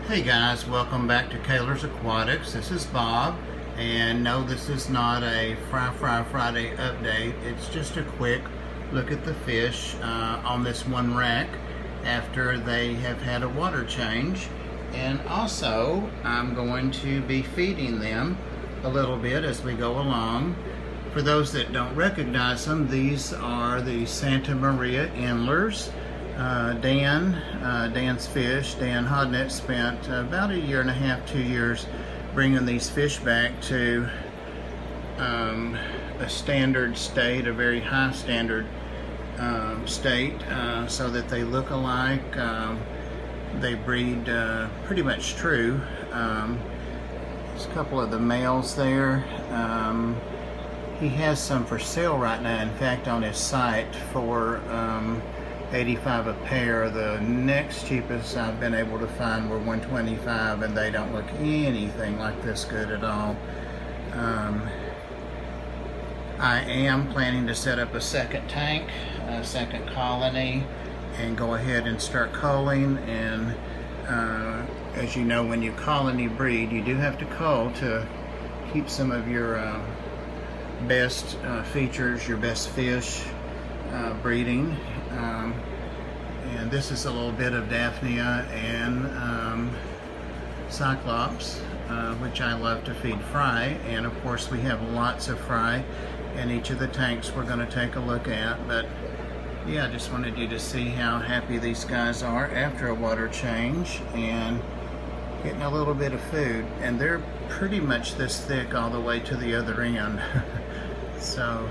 Hey guys, welcome back to Kaler's Aquatics. This is Bob, and no, this is not a Fry Friday update. It's just a quick look at the fish on this one rack after they have had a water change. And also, I'm going to be feeding them a little bit as we go along. For those that don't recognize them, these are the Santa Maria Endlers. Dan's fish, Dan Hodnett, spent about 1.5 to 2 years bringing these fish back to a standard state, a very high standard state, so that they look alike. They breed pretty much true. There's a couple of the males there. He has some for sale right now, in fact, on his site for $85 a pair. The next cheapest I've been able to find were $125, and they don't look anything like this good at all. I am planning to set up a second tank, a second colony, and go ahead and start culling. And as you know, when you colony breed, you do have to cull to keep some of your best features, your best fish breeding. And this is a little bit of Daphnia and Cyclops, which I love to feed fry. And of course we have lots of fry in each of the tanks we're going to take a look at. But yeah, I just wanted you to see how happy these guys are after a water change and getting a little bit of food. And they're pretty much this thick all the way to the other end. So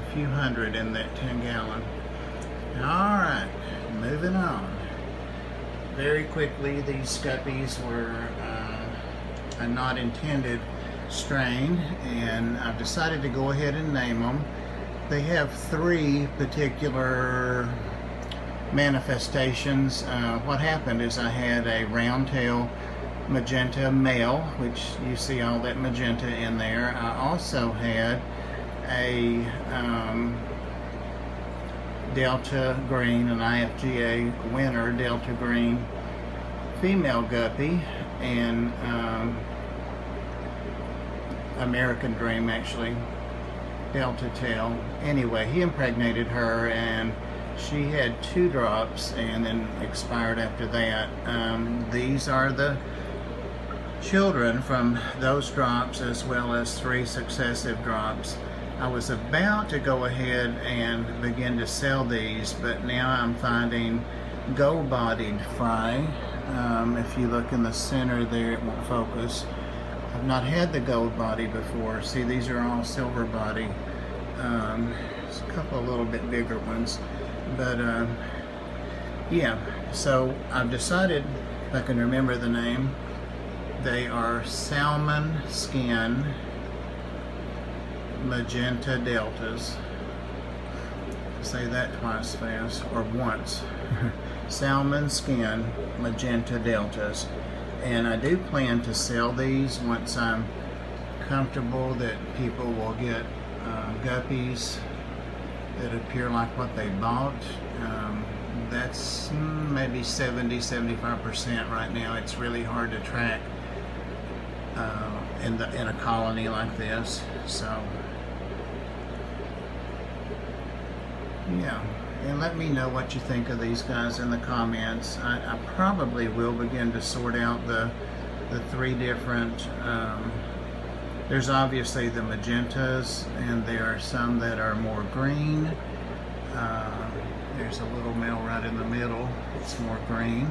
a few hundred in that 10-gallon. Alright, moving on. Very quickly, these guppies were a not intended strain, and I've decided to go ahead and name them. They have 3 particular manifestations. What happened is I had a round tail magenta male, which you see all that magenta in there. I also had a Delta Green, an IFGA winner Delta Green female guppy, and American Dream, actually, Delta Tail. Anyway, he impregnated her and she had 2 drops and then expired after that. These are the children from those drops, as well as 3 successive drops. I was about to go ahead and begin to sell these, but now I'm finding gold-bodied fry. If you look in the center there, it won't focus. I've not had the gold body before. See, these are all silver body. There's a couple of little bit bigger ones, but yeah. So I've decided, if I can remember the name, they are salmon skin magenta deltas. Say that twice fast, or once. Salmon skin magenta deltas. And I do plan to sell these once I'm comfortable that people will get guppies that appear like what they bought. That's maybe 70-75% right now. It's really hard to track in a colony like this. So yeah, and let me know what you think of these guys in the comments. I probably will begin to sort out the 3 different, there's obviously the magentas, and there are some that are more green. There's a little male right in the middle, it's more green.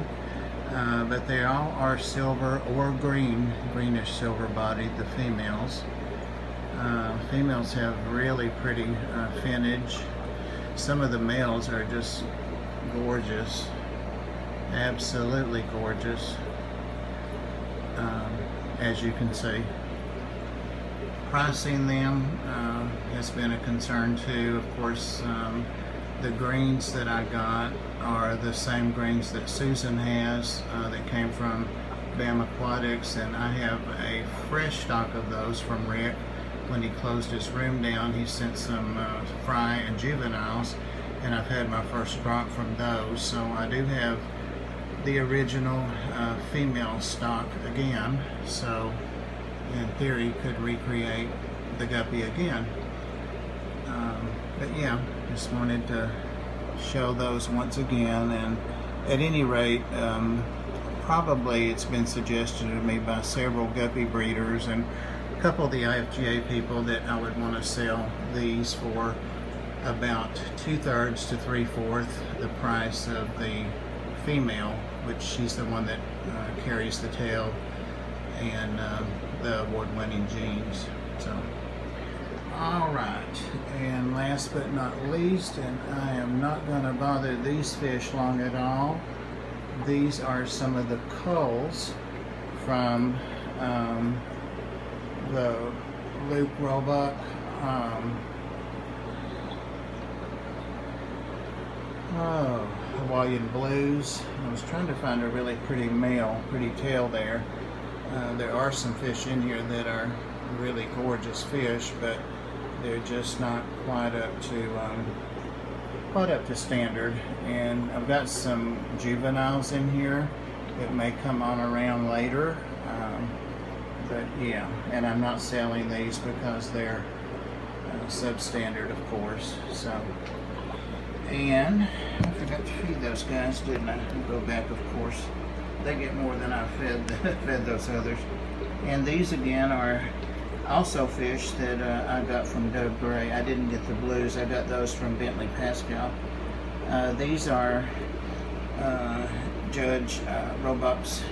But they all are silver or green, greenish silver bodied, the females. Females have really pretty finnage. Some of the males are just gorgeous, absolutely gorgeous, as you can see. Pricing them has been a concern too. Of course, the greens that I got are the same greens that Susan has that came from BAM Aquatics, and I have a fresh stock of those from Rick. When he closed his room down, he sent some fry and juveniles, and I've had my first drop from those. So I do have the original female stock again, so in theory could recreate the guppy again. But yeah, just wanted to show those once again. And at any rate, probably it's been suggested to me by several guppy breeders and a couple of the IFGA people that I would want to sell these for about 2/3 to 3/4 the price of the female, which she's the one that carries the tail and the award-winning genes. So, all right, and last but not least, and I am not going to bother these fish long at all. These are some of the culls from the Luke Roebuck Hawaiian blues. I was trying to find a really pretty tail there. There are some fish in here that are really gorgeous fish, but they're just not quite up to standard. And I've got some juveniles in here that may come on around later. But yeah, and I'm not selling these because they're substandard, of course. So, and I forgot to feed those guys, didn't I? I'll go back, of course. They get more than I fed those others. And these again are also fish that I got from Doug Gray. I didn't get the blues. I got those from Bentley Pascal. These are Judge Roebuck's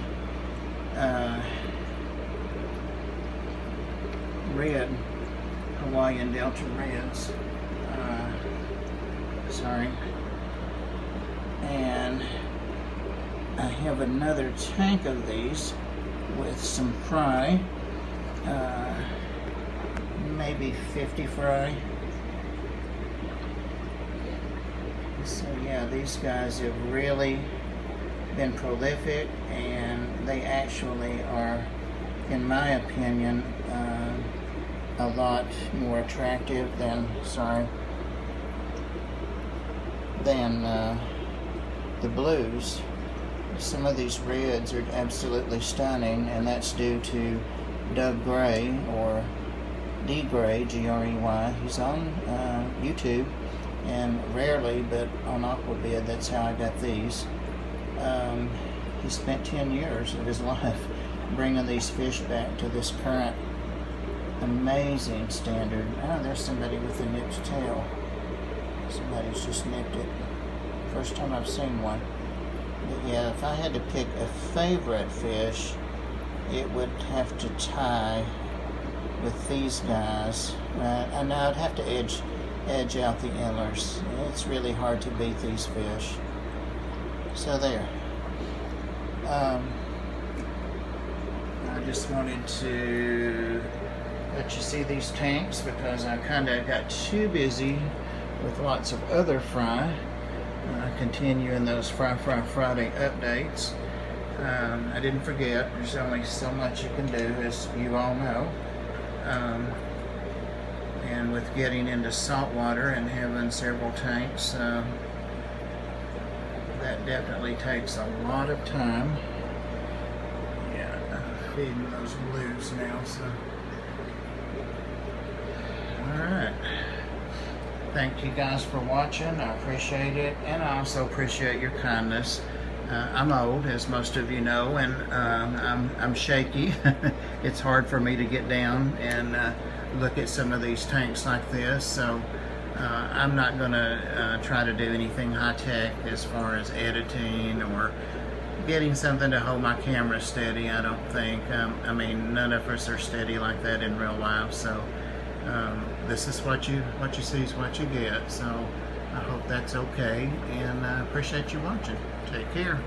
red Hawaiian Delta Reds. Sorry. And I have another tank of these with some fry, maybe 50 fry. So yeah, these guys have really been prolific, and they actually are, in my opinion, a lot more attractive than, the blues. Some of these reds are absolutely stunning, and that's due to Doug Gray, or D Gray, G-R-E-Y. He's on YouTube, and rarely, but on Aquabid. That's how I got these. He spent 10 years of his life bringing these fish back to this current amazing standard. Oh, there's somebody with a nipped tail. Somebody's just nipped it. First time I've seen one. But yeah, if I had to pick a favorite fish, it would have to tie with these guys. And I'd have to edge out the antlers. It's really hard to beat these fish. So there. I just wanted to let you see these tanks because I kind of got too busy with lots of other fry. Continuing those Fry Friday updates. I didn't forget, there's only so much you can do, as you all know. And with getting into saltwater and having several tanks, that definitely takes a lot of time. Yeah, I'm feeding those blues now, so. Alright. Thank you guys for watching. I appreciate it, and I also appreciate your kindness. I'm old, as most of you know, and I'm shaky. It's hard for me to get down and look at some of these tanks like this, so I'm not going to try to do anything high-tech as far as editing or getting something to hold my camera steady. I don't think. I mean, none of us are steady like that in real life, so this is what you see is what you get. So I hope that's okay, and I appreciate you watching. Take care.